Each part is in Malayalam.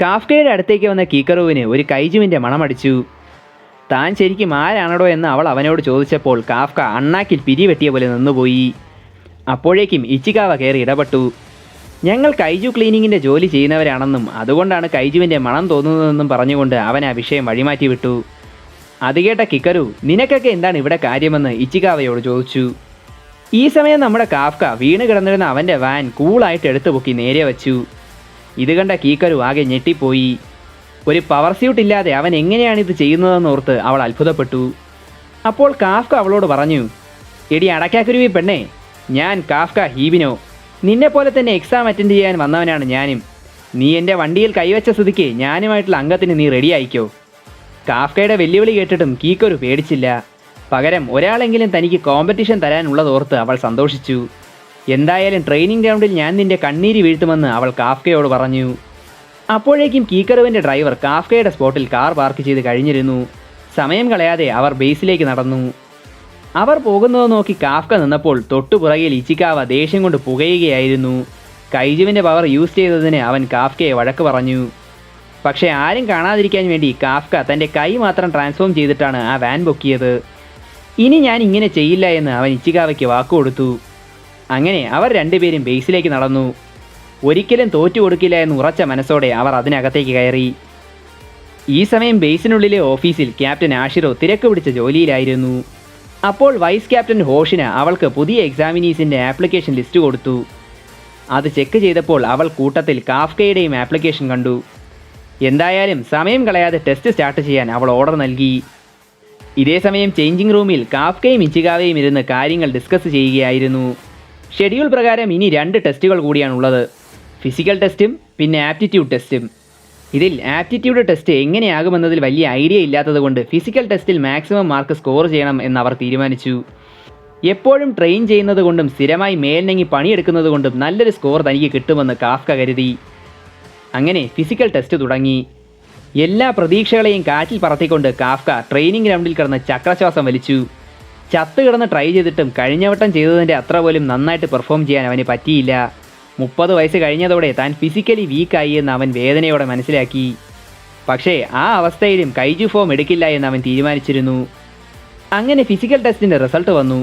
കാഫ്കയുടെ അടുത്തേക്ക് വന്ന കീക്കറുവിന് ഒരു കൈജുവിൻ്റെ മണമടിച്ചു. താൻ ശരിക്കും ആരാണോ എന്ന് അവൾ അവനോട് ചോദിച്ചപ്പോൾ കാഫ്ക അണ്ണാക്കിൽ പിരിവെട്ടിയ പോലെ നിന്നുപോയി. അപ്പോഴേക്കും ഇച്ചികാവ കയറി ഇടപെട്ടു. ഞങ്ങൾ കൈജു ക്ലീനിങ്ങിൻ്റെ ജോലി ചെയ്യുന്നവരാണെന്നും അതുകൊണ്ടാണ് കൈജുവിൻ്റെ മണം തോന്നുന്നതെന്നും പറഞ്ഞുകൊണ്ട് അവൻ ആ വിഷയം വഴിമാറ്റി വിട്ടു. അത് കേട്ട കിക്കരു, നിനക്കൊക്കെ എന്താണ് ഇവിടെ കാര്യമെന്ന് ഇച്ചികാവയോട് ചോദിച്ചു. ഈ സമയം നമ്മുടെ കാഫ്ക വീണ് കിടന്നിരുന്ന അവൻ്റെ വാൻ കൂളായിട്ട് എടുത്തു പൊക്കി നേരെ വച്ചു. ഇത് കണ്ട കീക്കരു ആകെ ഞെട്ടിപ്പോയി. ഒരു പവർ സ്യൂട്ട് ഇല്ലാതെ അവൻ എങ്ങനെയാണിത് ചെയ്യുന്നതെന്നോർത്ത് അവൾ അത്ഭുതപ്പെട്ടു. അപ്പോൾ കാഫ്ക അവളോട് പറഞ്ഞു, എടി അടക്കാക്കുരുവി പെണ്ണേ, ഞാൻ കാഫ്ക ഹീബിനോ. നിന്നെപ്പോലെ തന്നെ എക്സാം അറ്റൻഡ് ചെയ്യാൻ വന്നവനാണ് ഞാനും. നീ എൻ്റെ വണ്ടിയിൽ കൈവച്ച സ്ഥിതിക്ക് ഞാനുമായിട്ടുള്ള അംഗത്തിന് നീ റെഡിയായിക്കോ. കാഫ്കയുടെ വെല്ലുവിളി കേട്ടിട്ടും കീക്കരു പേടിച്ചില്ല. പകരം ഒരാളെങ്കിലും തനിക്ക് കോമ്പറ്റീഷൻ തരാനുള്ളതോർത്ത് അവൾ സന്തോഷിച്ചു. എന്തായാലും ട്രെയിനിങ് ഗ്രൗണ്ടിൽ ഞാൻ നിന്റെ കണ്ണീര് വീഴ്ത്തുമെന്ന് അവൾ കാഫ്കയോട് പറഞ്ഞു. അപ്പോഴേക്കും കീക്കറുവിൻ്റെ ഡ്രൈവർ കാഫ്കയുടെ സ്പോട്ടിൽ കാർ പാർക്ക് ചെയ്ത് കഴിഞ്ഞിരുന്നു. സമയം കളയാതെ അവർ ബേസിലേക്ക് നടന്നു. അവർ പോകുന്നത് നോക്കി കാഫ്ക നിന്നപ്പോൾ തൊട്ടുപുറകിൽ ഇച്ചിക്കാവ ദേഷ്യം കൊണ്ട് പുകയുകയായിരുന്നു. കൈജുവിൻ്റെ പവർ യൂസ് ചെയ്തതിന് അവൻ കാഫ്കയെ വഴക്ക് പറഞ്ഞു. പക്ഷേ ആരും കാണാതിരിക്കാൻ വേണ്ടി കാഫ്ക തൻ്റെ കൈ മാത്രം ട്രാൻസ്ഫോം ചെയ്തിട്ടാണ് ആ വാൻ പൊക്കിയത്. ഇനി ഞാൻ ഇങ്ങനെ ചെയ്യില്ല എന്ന് അവൻ ഇച്ചികാവയ്ക്ക് വാക്കുകൊടുത്തു. അങ്ങനെ അവർ രണ്ടുപേരും ബേസിലേക്ക് നടന്നു. ഒരിക്കലും തോറ്റു കൊടുക്കില്ല എന്ന് ഉറച്ച മനസ്സോടെ അവർ അതിനകത്തേക്ക് കയറി. ഈ സമയം ബേസിനുള്ളിലെ ഓഫീസിൽ ക്യാപ്റ്റൻ ആഷിറോ തിരക്ക് പിടിച്ച ജോലിയിലായിരുന്നു. അപ്പോൾ വൈസ് ക്യാപ്റ്റൻ ഹോഷിന അവൾക്ക് പുതിയ എക്സാമിനീസിൻ്റെ ആപ്ലിക്കേഷൻ ലിസ്റ്റ് കൊടുത്തു. അത് ചെക്ക് ചെയ്തപ്പോൾ അവൾ കൂട്ടത്തിൽ കാഫ്കയുടെയും ആപ്ലിക്കേഷൻ കണ്ടു. എന്തായാലും സമയം കളയാതെ ടെസ്റ്റ് സ്റ്റാർട്ട് ചെയ്യാൻ അവൾ ഓർഡർ നൽകി. ഇതേ സമയം ചേഞ്ചിങ് റൂമിൽ കാഫ്കയും ഇച്ചികാവയും ഇരുന്ന് കാര്യങ്ങൾ ഡിസ്കസ് ചെയ്യുകയായിരുന്നു. ഷെഡ്യൂൾ പ്രകാരം ഇനി 2 ടെസ്റ്റുകൾ കൂടിയാണുള്ളത്, ഫിസിക്കൽ ടെസ്റ്റും പിന്നെ ആപ്റ്റിറ്റ്യൂഡ് ടെസ്റ്റും. ഇതിൽ ആപ്റ്റിറ്റ്യൂഡ് ടെസ്റ്റ് എങ്ങനെയാകുമെന്നതിൽ വലിയ ഐഡിയ ഇല്ലാത്തതുകൊണ്ട് ഫിസിക്കൽ ടെസ്റ്റിൽ മാക്സിമം മാർക്ക് സ്കോർ ചെയ്യണം എന്നവർ തീരുമാനിച്ചു. എപ്പോഴും ട്രെയിൻ ചെയ്യുന്നത് കൊണ്ടും സ്ഥിരമായി മേൽനങ്ങി പണിയെടുക്കുന്നത് കൊണ്ടും നല്ലൊരു സ്കോർ തനിക്ക് കിട്ടുമെന്ന് കാഫ്ക കരുതി. അങ്ങനെ ഫിസിക്കൽ ടെസ്റ്റ് തുടങ്ങി. എല്ലാ പ്രതീക്ഷകളെയും കാറ്റിൽ പറത്തിക്കൊണ്ട് കാഫ്ക ട്രെയിനിങ് ഗ്രൗണ്ടിൽ കിടന്ന് ചക്രശ്വാസം വലിച്ചു. ചത്ത് കിടന്ന് ട്രൈ ചെയ്തിട്ടും കഴിഞ്ഞവട്ടം ചെയ്തതിൻ്റെ അത്ര പോലും നന്നായിട്ട് പെർഫോം ചെയ്യാൻ അവന് പറ്റിയില്ല. 30 വയസ്സ് കഴിഞ്ഞതോടെ താൻ ഫിസിക്കലി വീക്കായി എന്ന് അവൻ വേദനയോടെ മനസ്സിലാക്കി. പക്ഷേ ആ അവസ്ഥയിലും കൈജു ഫോം എടുക്കില്ല എന്ന് അവൻ തീരുമാനിച്ചിരുന്നു. അങ്ങനെ ഫിസിക്കൽ ടെസ്റ്റിൻ്റെ റിസൾട്ട് വന്നു.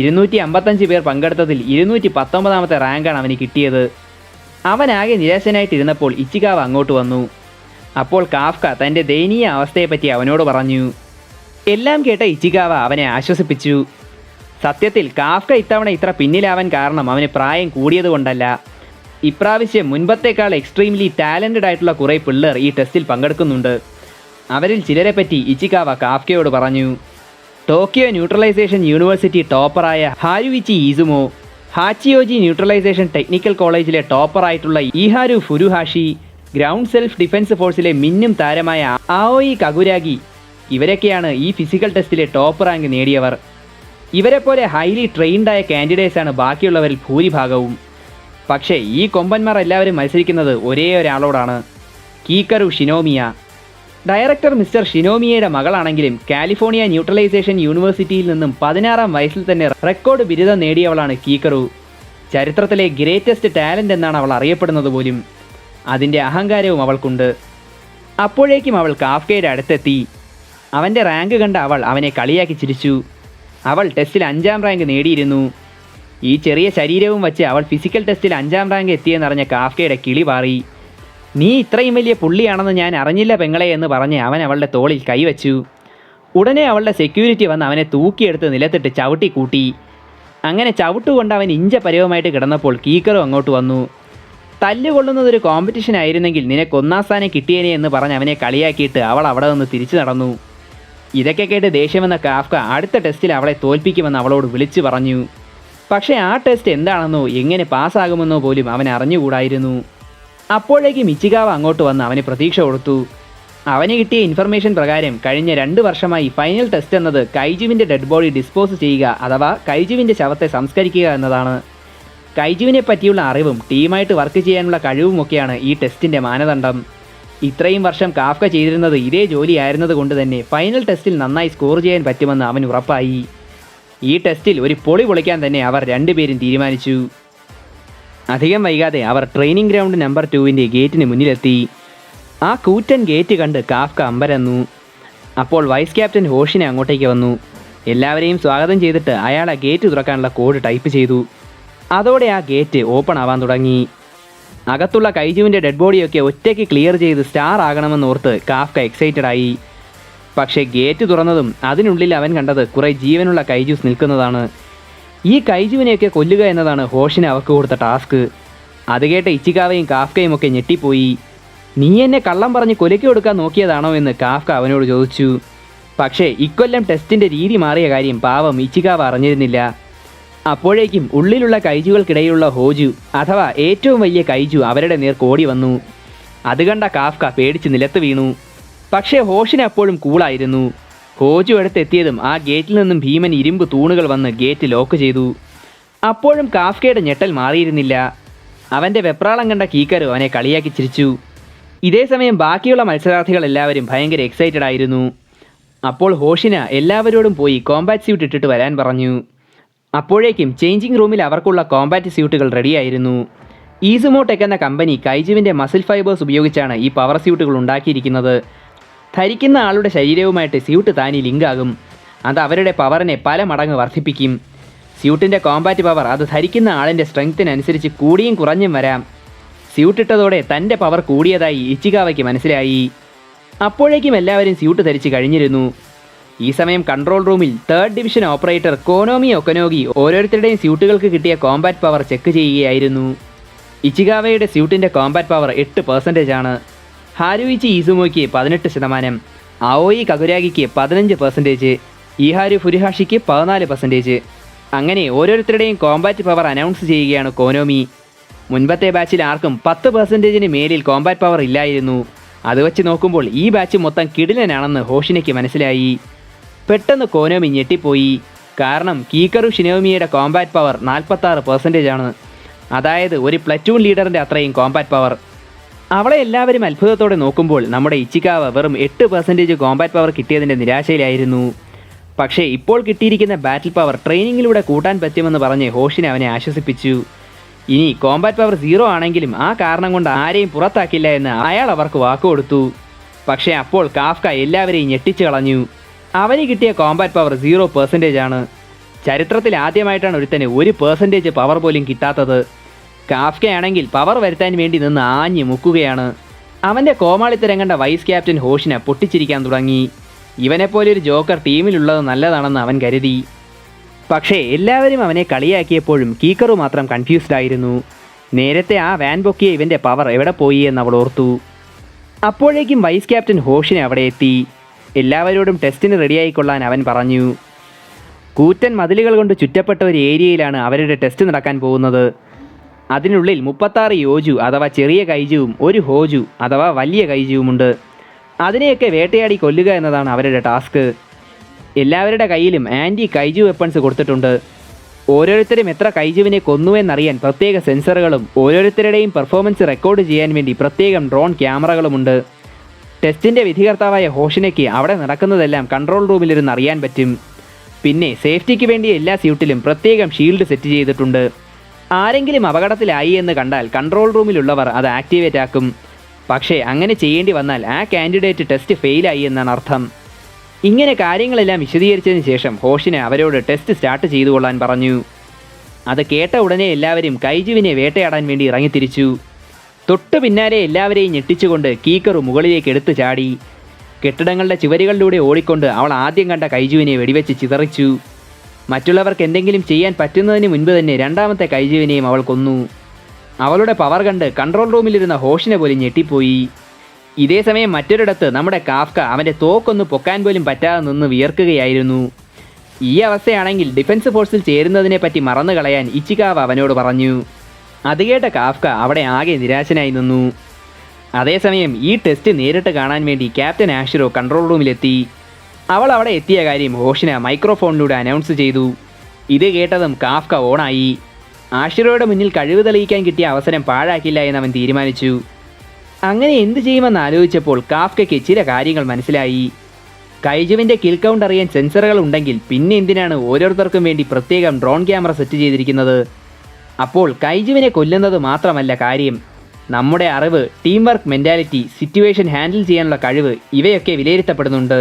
255 പേർ പങ്കെടുത്തതിൽ 219ാമത്തെ റാങ്കാണ് അവന് കിട്ടിയത്. അവനാകെ നിരാശനായിട്ടിരുന്നപ്പോൾ ഇച്ചികാവ അങ്ങോട്ട് വന്നു. അപ്പോൾ കാഫ്ക തൻ്റെ ദയനീയ അവസ്ഥയെപ്പറ്റി അവനോട് പറഞ്ഞു. എല്ലാം കേട്ട ഇച്ചികാവ അവനെ ആശ്വസിപ്പിച്ചു. സത്യത്തിൽ കാഫ്ക ഇത്തവണ ഇത്ര പിന്നിലാവാൻ കാരണം അവന് പ്രായം കൂടിയതുകൊണ്ടല്ല. ഇപ്രാവശ്യം മുൻപത്തേക്കാൾ എക്സ്ട്രീംലി ടാലൻറ്റഡ് ആയിട്ടുള്ള കുറേ പിള്ളേർ ഈ ടെസ്റ്റിൽ പങ്കെടുക്കുന്നുണ്ട്. അവരിൽ ചിലരെപ്പറ്റി ഇച്ചികാവ കാഫ്കയോട് പറഞ്ഞു. ടോക്കിയോ ന്യൂട്രലൈസേഷൻ യൂണിവേഴ്സിറ്റി ടോപ്പറായ Haruichi Izumo, Hachioji neutralisation technical കോളേജിലെ ടോപ്പറായിട്ടുള്ള Iharu Furuhashi, ground self defence ഫോഴ്സിലെ മിന്നും താരമായ ആഓയി കഗുരാഗി, ഇവരൊക്കെയാണ് ഈ ഫിസിക്കൽ ടെസ്റ്റിലെ ടോപ്പ് റാങ്ക് നേടിയവർ. ഇവരെപ്പോലെ ഹൈലി ട്രെയിൻഡായ കാൻഡിഡേറ്റ്സാണ് ബാക്കിയുള്ളവരിൽ ഭൂരിഭാഗവും. പക്ഷേ ഈ കൊമ്പന്മാർ എല്ലാവരും മത്സരിക്കുന്നത് ഒരേ ഒരാളോടാണ്, കീക്കരു ഷിനോമിയ. ഡയറക്ടർ മിസ്റ്റർ ഷിനോമിയയുടെ മകളാണെങ്കിലും കാലിഫോർണിയ ന്യൂട്രലൈസേഷൻ യൂണിവേഴ്സിറ്റിയിൽ നിന്നും 16ാം വയസ്സിൽ തന്നെ റെക്കോർഡ് ബിരുദം നേടിയവളാണ് കീക്കറു. ചരിത്രത്തിലെ ഗ്രേറ്റസ്റ്റ് ടാലൻ്റ് എന്നാണ് അവൾ അറിയപ്പെടുന്നത് പോലും. അതിൻ്റെ അഹങ്കാരവും അവൾക്കുണ്ട്. അപ്പോഴേക്കും അവൾ കാഫ്കയുടെ അടുത്തെത്തി. അവൻ്റെ റാങ്ക് കണ്ട അവൾ അവനെ കളിയാക്കി ചിരിച്ചു. അവൾ ടെസ്റ്റിൽ 5ാം റാങ്ക് നേടിയിരുന്നു. ഈ ചെറിയ ശരീരവും വച്ച് അവൾ ഫിസിക്കൽ ടെസ്റ്റിൽ 5ാം റാങ്ക് എത്തിയെന്നറിഞ്ഞ കാഫ്കയുടെ കിളി പാറി. നീ ഇത്രയും വലിയ പുള്ളിയാണെന്ന് ഞാൻ അറിഞ്ഞില്ല പെങ്ങളെ എന്ന് പറഞ്ഞ് അവൻ അവളുടെ തോളിൽ കൈവച്ചു. ഉടനെ അവളുടെ സെക്യൂരിറ്റി വന്ന് അവനെ തൂക്കിയെടുത്ത് നിലത്തിട്ട് ചവിട്ടി കൂട്ടി. അങ്ങനെ ചവിട്ടുകൊണ്ട് അവൻ ഇഞ്ച പരുവമായിട്ട് കിടന്നപ്പോൾ കീക്കറും അങ്ങോട്ട് വന്നു. തല്ലുകൊള്ളുന്നതൊരു കോമ്പറ്റീഷൻ ആയിരുന്നെങ്കിൽ നിനക്ക് 1ാം സ്ഥാനം കിട്ടിയേനെ എന്ന് പറഞ്ഞ് അവനെ കളിയാക്കിയിട്ട് അവൾ അവിടെ നിന്ന് തിരിച്ചു നടന്നു. ഇതൊക്കെ കേട്ട് ദേഷ്യമെന്ന കാഫ്ക അടുത്ത ടെസ്റ്റിൽ അവളെ തോൽപ്പിക്കുമെന്ന് അവളോട് വിളിച്ചു പറഞ്ഞു. പക്ഷേ ആ ടെസ്റ്റ് എന്താണെന്നോ എങ്ങനെ പാസ്സാകുമെന്നോ പോലും അവൻ അറിഞ്ഞുകൂടായിരുന്നു. അപ്പോഴേക്കും ഇച്ചികാവ അങ്ങോട്ട് വന്ന് അവന് പ്രതീക്ഷ കൊടുത്തു. അവന് കിട്ടിയ ഇൻഫർമേഷൻ പ്രകാരം കഴിഞ്ഞ 2 വർഷമായി ഫൈനൽ ടെസ്റ്റ് എന്നത് കൈജുവിൻ്റെ ഡെഡ് ബോഡി ഡിസ്പോസ് ചെയ്യുക അഥവാ കൈജുവിൻ്റെ ശവത്തെ സംസ്കരിക്കുക എന്നതാണ്. കൈജുവിനെ പറ്റിയുള്ള അറിവും ടീമായിട്ട് വർക്ക് ചെയ്യാനുള്ള കഴിവുമൊക്കെയാണ് ഈ ടെസ്റ്റിൻ്റെ മാനദണ്ഡം. ഇത്രയും വർഷം കാഫ്ക ചെയ്തിരുന്നത് ഇതേ ജോലിയായിരുന്നത് കൊണ്ട് തന്നെ ഫൈനൽ ടെസ്റ്റിൽ നന്നായി സ്കോർ ചെയ്യാൻ പറ്റുമെന്ന് അവൻ ഉറപ്പായി. ഈ ടെസ്റ്റിൽ ഒരു പൊളി പൊളിക്കാൻ തന്നെ അവർ രണ്ടുപേരും തീരുമാനിച്ചു. അധികം വൈകാതെ അവർ ട്രെയിനിങ് ഗ്രൗണ്ട് നമ്പർ 2 ഗേറ്റിന് മുന്നിലെത്തി. ആ കൂറ്റൻ ഗേറ്റ് കണ്ട് കാഫ്ക അമ്പരന്നു. അപ്പോൾ വൈസ് ക്യാപ്റ്റൻ ഹോഷിനെ അങ്ങോട്ടേക്ക് വന്നു. എല്ലാവരെയും സ്വാഗതം ചെയ്തിട്ട് അയാൾ ആ ഗേറ്റ് തുറക്കാനുള്ള കോഡ് ടൈപ്പ് ചെയ്തു. അതോടെ ആ ഗേറ്റ് ഓപ്പൺ ആവാൻ തുടങ്ങി. അകത്തുള്ള കൈജുവിൻ്റെ ഡെഡ് ബോഡിയൊക്കെ ഒറ്റയ്ക്ക് ക്ലിയർ ചെയ്ത് സ്റ്റാർ ആകണമെന്ന് ഓർത്ത് കാഫ്ക എക്സൈറ്റഡ് ആയി. പക്ഷേ ഗേറ്റ് തുറന്നതും അതിനുള്ളിൽ അവൻ കണ്ടത് കുറേ ജീവനുള്ള കൈജൂസ് നിൽക്കുന്നതാണ്. ഈ കൈജുവിനെയൊക്കെ കൊല്ലുക എന്നതാണ് ഹോഷിന് അവർക്ക് കൊടുത്ത ടാസ്ക്. അത് കേട്ട ഇച്ചികാവയും കാഫ്കയും ഒക്കെ ഞെട്ടിപ്പോയി. നീ എന്നെ കള്ളം പറഞ്ഞ് കൊലയ്ക്ക് കൊടുക്കാൻ നോക്കിയതാണോ എന്ന് കാഫ്ക അവനോട് ചോദിച്ചു. പക്ഷേ ഇക്കൊല്ലം ടെസ്റ്റിൻ്റെ രീതി മാറിയ കാര്യം പാവം ഇച്ചികാവ അറിഞ്ഞിരുന്നില്ല. അപ്പോഴേക്കും ഉള്ളിലുള്ള കൈജുകൾക്കിടയിലുള്ള ഹോജു അഥവാ ഏറ്റവും വലിയ കൈജു അവരുടെ നേർ കോടി വന്നു. അത് കണ്ട കാഫ്ക പേടിച്ച് നിലത്ത് വീണു. പക്ഷേ ഹോഷിന് അപ്പോഴും കൂളായിരുന്നു. ഹോജു അടുത്തെത്തിയതും ആ ഗേറ്റിൽ നിന്നും ഭീമൻ ഇരുമ്പ് തൂണുകൾ വന്ന് ഗേറ്റ് ലോക്ക് ചെയ്തു. അപ്പോഴും കാഫ്കയുടെ ഞെട്ടൽ മാറിയിരുന്നില്ല. അവൻ്റെ വെപ്രാളം കണ്ട കീക്കരു അവനെ കളിയാക്കി ചിരിച്ചു. ഇതേസമയം ബാക്കിയുള്ള മത്സരാർത്ഥികൾ എല്ലാവരും ഭയങ്കര എക്സൈറ്റഡ് ആയിരുന്നു. അപ്പോൾ ഹോഷിന എല്ലാവരോടും പോയി കോമ്പാറ്റ് സ്യൂട്ട് ഇട്ടിട്ട് വരാൻ പറഞ്ഞു. അപ്പോഴേക്കും ചേഞ്ചിങ് റൂമിൽ അവർക്കുള്ള കോമ്പാറ്റ് സ്യൂട്ടുകൾ റെഡിയായിരുന്നു. ഈസുമോടെക് എന്ന കമ്പനി കൈജുവിൻ്റെ മസിൽ ഫൈബേഴ്സ് ഉപയോഗിച്ചാണ് ഈ പവർ സ്യൂട്ടുകൾ ഉണ്ടാക്കിയിരിക്കുന്നത്. ധരിക്കുന്ന ആളുടെ ശരീരവുമായിട്ട് സ്യൂട്ട് താനി ലിങ്കാകും. അത് അവരുടെ പവറിനെ പല മടങ്ങ് വർദ്ധിപ്പിക്കും. സ്യൂട്ടിൻ്റെ കോമ്പാറ്റ് പവർ അത് ധരിക്കുന്ന ആളിൻ്റെ സ്ട്രെങ്ത്തിനനുസരിച്ച് കൂടിയും കുറഞ്ഞും വരാം. സ്യൂട്ടിട്ടതോടെ തൻ്റെ പവർ കൂടിയതായി ഇച്ചികാവയ്ക്ക് മനസ്സിലായി. അപ്പോഴേക്കും എല്ലാവരും സ്യൂട്ട് ധരിച്ച് കഴിഞ്ഞിരുന്നു. ഈ സമയം കൺട്രോൾ റൂമിൽ 3rd ഡിവിഷൻ ഓപ്പറേറ്റർ കോനോമി ഒക്കനോഗി ഓരോരുത്തരുടെയും സ്യൂട്ടുകൾക്ക് കിട്ടിയ കോമ്പാറ്റ് പവർ ചെക്ക് ചെയ്യുകയായിരുന്നു. ഇച്ചികാവയുടെ സ്യൂട്ടിൻ്റെ കോമ്പാറ്റ് പവർ 8% ആണ്. ഹാരുയിച്ചി ഈസുമോയ്ക്ക് 18%, ആവോയി കകുരാഗിക്ക് 15%, ഈഹാരു ഫുരിഹാഷിക്ക് 14%. അങ്ങനെ ഓരോരുത്തരുടെയും കോമ്പാറ്റ് പവർ അനൗൺസ് ചെയ്യുകയാണ് കോനോമി. മുൻപത്തെ ബാച്ചിൽ ആർക്കും 10%-ന് മേലിൽ കോമ്പാറ്റ് പവർ ഇല്ലായിരുന്നു. അത് വെച്ച് നോക്കുമ്പോൾ ഈ ബാച്ച് മൊത്തം കിടിലനാണെന്ന് ഹോഷിനയ്ക്ക് മനസ്സിലായി. പെട്ടെന്ന് കോനോമി ഞെട്ടിപ്പോയി. കാരണം കീക്കറു ഷിനോമിയുടെ കോമ്പാറ്റ് പവർ 46% ആണ്. അതായത് ഒരു പ്ലറ്റൂൺ ലീഡറിൻ്റെ അത്രയും കോമ്പാറ്റ് പവർ. അവളെ എല്ലാവരും അത്ഭുതത്തോടെ നോക്കുമ്പോൾ നമ്മുടെ ഇച്ചികാവ വെറും 8% കോമ്പാറ്റ് പവർ കിട്ടിയതിൻ്റെ നിരാശയിലായിരുന്നു. പക്ഷേ ഇപ്പോൾ കിട്ടിയിരിക്കുന്ന ബാറ്റിൽ പവർ ട്രെയിനിങ്ങിലൂടെ കൂട്ടാൻ പറ്റുമെന്ന് പറഞ്ഞ് ഹോഷിനെ അവനെ ആശ്വസിപ്പിച്ചു. ഇനി കോമ്പാറ്റ് പവർ 0 ആണെങ്കിലും ആ കാരണം കൊണ്ട് ആരെയും പുറത്താക്കില്ല എന്ന് അയാൾ അവർക്ക് വാക്കുകൊടുത്തു. പക്ഷേ അപ്പോൾ കാഫ്ക എല്ലാവരെയും ഞെട്ടിച്ചു കളഞ്ഞു. അവന് കിട്ടിയ കോമ്പാറ്റ് പവർ 0% ആണ്. ചരിത്രത്തിൽ ആദ്യമായിട്ടാണ് ഒരുത്തന് 1% പവർ പോലും കിട്ടാത്തത്. കാഫ്കയാണെങ്കിൽ പവർ വരുത്താൻ വേണ്ടി നിന്ന് ആഞ്ഞ് മുക്കുകയാണ്. അവൻ്റെ കോമാളിത്തരം കണ്ട വൈസ് ക്യാപ്റ്റൻ ഹോഷിനെ പൊട്ടിച്ചിരിക്കാൻ തുടങ്ങി. ഇവനെപ്പോലൊരു ജോക്കർ ടീമിലുള്ളത് നല്ലതാണെന്ന് അവൻ കരുതി. പക്ഷേ എല്ലാവരും അവനെ കളിയാക്കിയപ്പോഴും കീക്കറു മാത്രം കൺഫ്യൂസ്ഡ് ആയിരുന്നു. നേരത്തെ ആ വാൻ പൊക്കിയ ഇവൻ്റെ പവർ എവിടെ പോയി എന്ന് അവൾ ഓർത്തു. അപ്പോഴേക്കും വൈസ് ക്യാപ്റ്റൻ ഹോഷിനെ അവിടെ എത്തി. എല്ലാവരോടും ടെസ്റ്റിന് റെഡിയായിക്കൊള്ളാൻ അവൻ പറഞ്ഞു. കൂറ്റൻ മതിലുകൾ കൊണ്ട് ചുറ്റപ്പെട്ട ഒരു ഏരിയയിലാണ് അവരുടെ ടെസ്റ്റ് നടക്കാൻ പോകുന്നത്. അതിനുള്ളിൽ 36 യോജു അഥവാ ചെറിയ കൈജുവും 1 ഹോജു അഥവാ വലിയ കൈജുവുമുണ്ട്. അതിനെയൊക്കെ വേട്ടയാടി കൊല്ലുക എന്നതാണ് അവരുടെ ടാസ്ക്. എല്ലാവരുടെ കയ്യിലും ആൻറ്റി കൈജു വെപ്പൺസ് കൊടുത്തിട്ടുണ്ട്. ഓരോരുത്തരും എത്ര കൈജുവിനെ കൊന്നുവെന്നറിയാൻ പ്രത്യേക സെൻസറുകളും ഓരോരുത്തരുടെയും പെർഫോമൻസ് റെക്കോർഡ് ചെയ്യാൻ വേണ്ടി പ്രത്യേകം ഡ്രോൺ ക്യാമറകളുമുണ്ട്. ടെസ്റ്റിൻ്റെ വിധികർത്താവായ ഹോഷിനയ്ക്ക് അവിടെ നടക്കുന്നതെല്ലാം കൺട്രോൾ റൂമിലിരുന്ന് അറിയാൻ പറ്റും. പിന്നെ സേഫ്റ്റിക്ക് വേണ്ടി എല്ലാ സ്യൂട്ടിലും പ്രത്യേകം ഷീൽഡ് സെറ്റ് ചെയ്തിട്ടുണ്ട്. ആരെങ്കിലും അപകടത്തിലായി എന്ന് കണ്ടാൽ കൺട്രോൾ റൂമിലുള്ളവർ അത് ആക്ടിവേറ്റ് ആക്കും. പക്ഷേ അങ്ങനെ ചെയ്യേണ്ടി വന്നാൽ ആ കാൻഡിഡേറ്റ് ടെസ്റ്റ് ഫെയിലായി എന്നാണ് അർത്ഥം. ഇങ്ങനെ കാര്യങ്ങളെല്ലാം വിശദീകരിച്ചതിന് ശേഷം ഹോഷിനെ അവരോട് ടെസ്റ്റ് സ്റ്റാർട്ട് ചെയ്തുകൊള്ളാൻ പറഞ്ഞു. അത് കേട്ട ഉടനെ എല്ലാവരും കൈജുവിനെ വേട്ടയാടാൻ വേണ്ടി ഇറങ്ങിത്തിരിച്ചു. തൊട്ടു പിന്നാലെ എല്ലാവരെയും ഞെട്ടിച്ചുകൊണ്ട് കീക്കറു മുകളിലേക്ക് എടുത്തു ചാടി. കെട്ടിടങ്ങളുടെ ചുവരുകളിലൂടെ ഓടിക്കൊണ്ട് അവൾ ആദ്യം കണ്ട കൈജുവിനെ വെടിവെച്ച് ചിതറിച്ചു. മറ്റുള്ളവർക്ക് എന്തെങ്കിലും ചെയ്യാൻ പറ്റുന്നതിന് മുൻപ് തന്നെ രണ്ടാമത്തെ കൈജുവിനെയും അവൾ കൊന്നു. അവളുടെ പവർ കണ്ട് കൺട്രോൾ റൂമിലിരുന്ന ഹോഷിനെ പോലും ഞെട്ടിപ്പോയി. ഇതേസമയം മറ്റൊരിടത്ത് നമ്മുടെ കാഫ്ക അവൻ്റെ തോക്കൊന്ന് പൊക്കാൻ പോലും പറ്റാതെ നിന്ന് വിയർക്കുകയായിരുന്നു. ഈ അവസ്ഥയാണെങ്കിൽ ഡിഫൻസ് ഫോഴ്സിൽ ചേരുന്നതിനെപ്പറ്റി മറന്നു കളയാൻ ഇച്ചികാവ അവനോട് പറഞ്ഞു. അത് കേട്ട കാഫ്ക അവിടെ ആകെ നിരാശനായി നിന്നു. അതേസമയം ഈ ടെസ്റ്റ് നേരിട്ട് കാണാൻ വേണ്ടി ക്യാപ്റ്റൻ ആഷിറോ കൺട്രോൾ റൂമിലെത്തി. അവൾ അവിടെ എത്തിയ കാര്യം ഹോഷിന മൈക്രോഫോണിലൂടെ അനൗൺസ് ചെയ്തു. ഇത് കേട്ടതും കാഫ്ക ഓണായി. ആഷിറോയുടെ മുന്നിൽ കഴിവ് തെളിയിക്കാൻ കിട്ടിയ അവസരം പാഴാക്കില്ല എന്നവൻ തീരുമാനിച്ചു. അങ്ങനെ എന്തു ചെയ്യുമെന്ന് ആലോചിച്ചപ്പോൾ കാഫ്കയ്ക്ക് ചില കാര്യങ്ങൾ മനസ്സിലായി. കൈജുവിൻ്റെ കിൽ കൗണ്ട് അറിയാൻ സെൻസറുകൾ ഉണ്ടെങ്കിൽ പിന്നെ എന്തിനാണ് ഓരോരുത്തർക്കും വേണ്ടി പ്രത്യേകം ഡ്രോൺ ക്യാമറ സെറ്റ് ചെയ്തിരിക്കുന്നത്? അപ്പോൾ കൈജുവിനെ കൊല്ലുന്നത് മാത്രമല്ല കാര്യം, നമ്മുടെ അറിവ്, team work mentality, situation handle ചെയ്യാനുള്ള കഴിവ് ഇവയൊക്കെ വിലയിരുത്തപ്പെടുന്നുണ്ട്.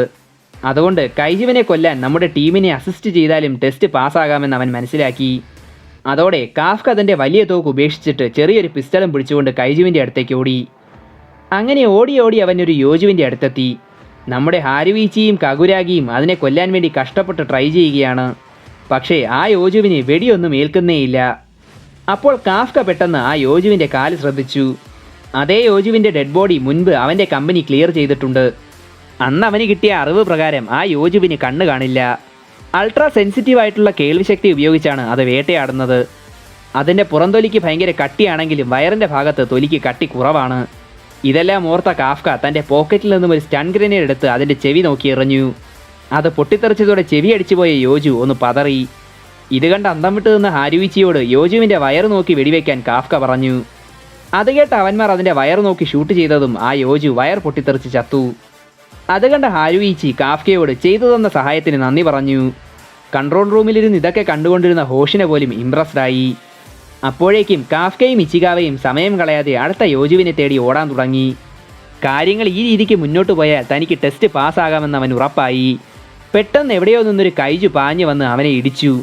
അതുകൊണ്ട് കൈജുവിനെ കൊല്ലാൻ നമ്മുടെ ടീമിനെ അസിസ്റ്റ് ചെയ്താലും ടെസ്റ്റ് പാസ്സാകാമെന്ന് അവൻ മനസ്സിലാക്കി. അതോടെ കാഫ്ക തൻ്റെ വലിയ തോക്ക് ഉപേക്ഷിച്ചിട്ട് ചെറിയൊരു പിസ്റ്റളും പിടിച്ചുകൊണ്ട് കൈജുവിൻ്റെ അടുത്തേക്ക് ഓടി. അങ്ങനെ ഓടി ഓടി അവനൊരു യോജുവിൻ്റെ അടുത്തെത്തി. നമ്മുടെ ഹാരുവീച്ചിയും കകുരാഗിയും അതിനെ കൊല്ലാൻ വേണ്ടി കഷ്ടപ്പെട്ട് ട്രൈ ചെയ്യുകയാണ്. പക്ഷേ ആ യോജുവിന് വെടിയൊന്നും ഏൽക്കുന്നേയില്ല. അപ്പോൾ കാഫ്ക പെട്ടെന്ന് ആ യോജുവിൻ്റെ കാല് ശ്രദ്ധിച്ചു. അതേ യോജുവിൻ്റെ ഡെഡ് ബോഡി മുൻപ് അവൻ്റെ കമ്പനി ക്ലിയർ ചെയ്തിട്ടുണ്ട്. അന്ന് അവന് കിട്ടിയ അറിവ് പ്രകാരം ആ യോജുവിന് കണ്ണ് കാണില്ല. അൾട്രാ സെൻസിറ്റീവ് ആയിട്ടുള്ള കേൾവിശക്തി ഉപയോഗിച്ചാണ് അത് വേട്ടയാടുന്നത്. അതിൻ്റെ പുറംതൊലിക്ക് ഭയങ്കര കട്ടിയാണെങ്കിലും വയറിൻ്റെ ഭാഗത്ത് തൊലിക്ക് കട്ടി കുറവാണ്. ഇതെല്ലാം ഓർത്ത കാഫ്ക തൻ്റെ പോക്കറ്റിൽ നിന്നും ഒരു സ്റ്റൺ ഗ്രനേഡ് എടുത്ത് അതിൻ്റെ ചെവി നോക്കി എറിഞ്ഞു. അത് പൊട്ടിത്തെറിച്ചതോടെ ചെവി അടിച്ചുപോയ യോജു ഒന്ന് പതറി. ഇത് കണ്ട് അന്തം വിട്ട് നിന്ന ഹാരുവിച്ചിയോട് യോജുവിൻ്റെ വയറ് നോക്കി വെടിവെക്കാൻ കാഫ്ക പറഞ്ഞു. അത് കേട്ട് അവന്മാർ അതിൻ്റെ വയറ് നോക്കി ഷൂട്ട് ചെയ്തതും ആ യോജു വയർ പൊട്ടിത്തെറിച്ച് ചത്തു. അത് കണ്ട ഹാരുവിച്ചി കാഫ്കയോട് ചെയ്തു തന്ന സഹായത്തിന് നന്ദി പറഞ്ഞു. കൺട്രോൾ റൂമിലിരുന്ന് ഇതൊക്കെ കണ്ടുകൊണ്ടിരുന്ന ഹോഷിനെ പോലും ഇംപ്രസ്ഡായി. അപ്പോഴേക്കും കാഫ്കയും ഇച്ചികാവയും സമയം കളയാതെ അടുത്ത യോജുവിനെ തേടി ഓടാൻ തുടങ്ങി. കാര്യങ്ങൾ ഈ രീതിക്ക് മുന്നോട്ട് പോയാൽ തനിക്ക് ടെസ്റ്റ് പാസ്സാകാമെന്ന് അവൻ ഉറപ്പായി. പെട്ടെന്ന് എവിടെയോ നിന്നൊരു കൈജു പാഞ്ഞു വന്ന് അവനെ ഇടിച്ചു.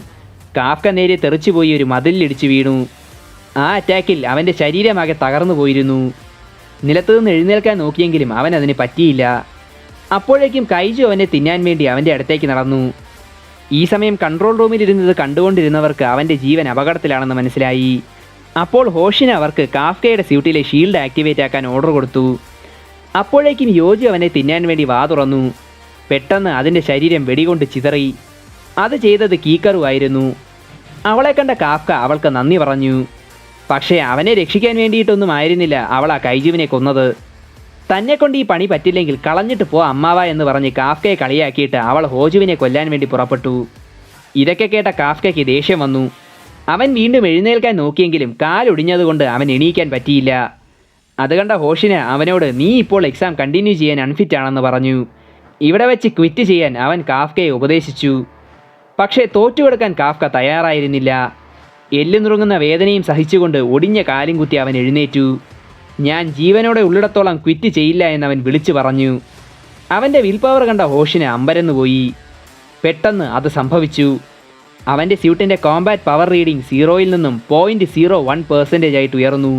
കാഫ്ക നേരെ തെറിച്ചുപോയി ഒരു മതിലിടിച്ചു വീണു. ആ അറ്റാക്കിൽ അവൻ്റെ ശരീരമാകെ തകർന്നു പോയിരുന്നു. നിലത്തു നിന്ന് എഴുന്നേൽക്കാൻ നോക്കിയെങ്കിലും അവൻ അതിന് പറ്റിയില്ല. അപ്പോഴേക്കും കൈജു അവനെ തിന്നാൻ വേണ്ടി അവൻ്റെ അടുത്തേക്ക് നടന്നു. ഈ സമയം കൺട്രോൾ റൂമിലിരുന്നത് കണ്ടുകൊണ്ടിരുന്നവർക്ക് അവൻ്റെ ജീവൻ അപകടത്തിലാണെന്ന് മനസ്സിലായി. അപ്പോൾ ഹോഷിന് അവർക്ക് കാഫ്കയുടെ സ്യൂട്ടിലെ ഷീൽഡ് ആക്ടിവേറ്റ് ആക്കാൻ ഓർഡർ കൊടുത്തു. അപ്പോഴേക്കും യോജു അവനെ തിന്നാൻ വേണ്ടി വാ തുറന്നു. പെട്ടെന്ന് അതിൻ്റെ ശരീരം വെടികൊണ്ട് ചിതറി. അത് ചെയ്തത് കീക്കറു ആയിരുന്നു. അവളെ കണ്ട കാഫ്ക അവൾക്ക് നന്ദി പറഞ്ഞു. പക്ഷേ അവനെ രക്ഷിക്കാൻ വേണ്ടിയിട്ടൊന്നും ആയിരുന്നില്ല അവൾ ആ കൈജുവിനെ കൊന്നത്. തന്നെക്കൊണ്ട് ഈ പണി പറ്റില്ലെങ്കിൽ കളഞ്ഞിട്ട് പോ അമ്മാവ എന്ന് പറഞ്ഞ് കാഫ്കയെ കളിയാക്കിയിട്ട് അവൾ ഹോജുവിനെ കൊല്ലാൻ വേണ്ടി പുറപ്പെട്ടു. ഇതൊക്കെ കേട്ട കാഫ്കയ്ക്ക് ദേഷ്യം വന്നു. അവൻ വീണ്ടും എഴുന്നേൽക്കാൻ നോക്കിയെങ്കിലും കാലൊടിഞ്ഞതുകൊണ്ട് അവൻ എണീക്കാൻ പറ്റിയില്ല. അത് കണ്ട ഹോഷിന് അവനോട് നീ ഇപ്പോൾ എക്സാം കണ്ടിന്യൂ ചെയ്യാൻ അൺഫിറ്റ് ആണെന്ന് പറഞ്ഞു. ഇവിടെ വെച്ച് ക്വിറ്റ് ചെയ്യാൻ അവൻ കാഫ്കയെ ഉപദേശിച്ചു. പക്ഷേ തോറ്റുകൊടുക്കാൻ കാഫ്ക തയ്യാറായിരുന്നില്ല. എല്ല് നുറുങ്ങുന്ന വേദനയും സഹിച്ചുകൊണ്ട് ഒടിഞ്ഞ കാലും കുത്തി അവൻ എഴുന്നേറ്റു. ഞാൻ ജീവനോടെ ഉള്ളിടത്തോളം ക്വിറ്റ് ചെയ്യില്ല എന്നവൻ വിളിച്ചു പറഞ്ഞു. അവൻ്റെ വിൽ പവർ കണ്ട ഹോഷിന് അമ്പരന്നുപോയി. പെട്ടെന്ന് അത് സംഭവിച്ചു. അവൻ്റെ സ്യൂട്ടിൻ്റെ കോമ്പാറ്റ് പവർ റീഡിംഗ് 0-ൽ നിന്നും 0.01% ആയിട്ട് ഉയർന്നു.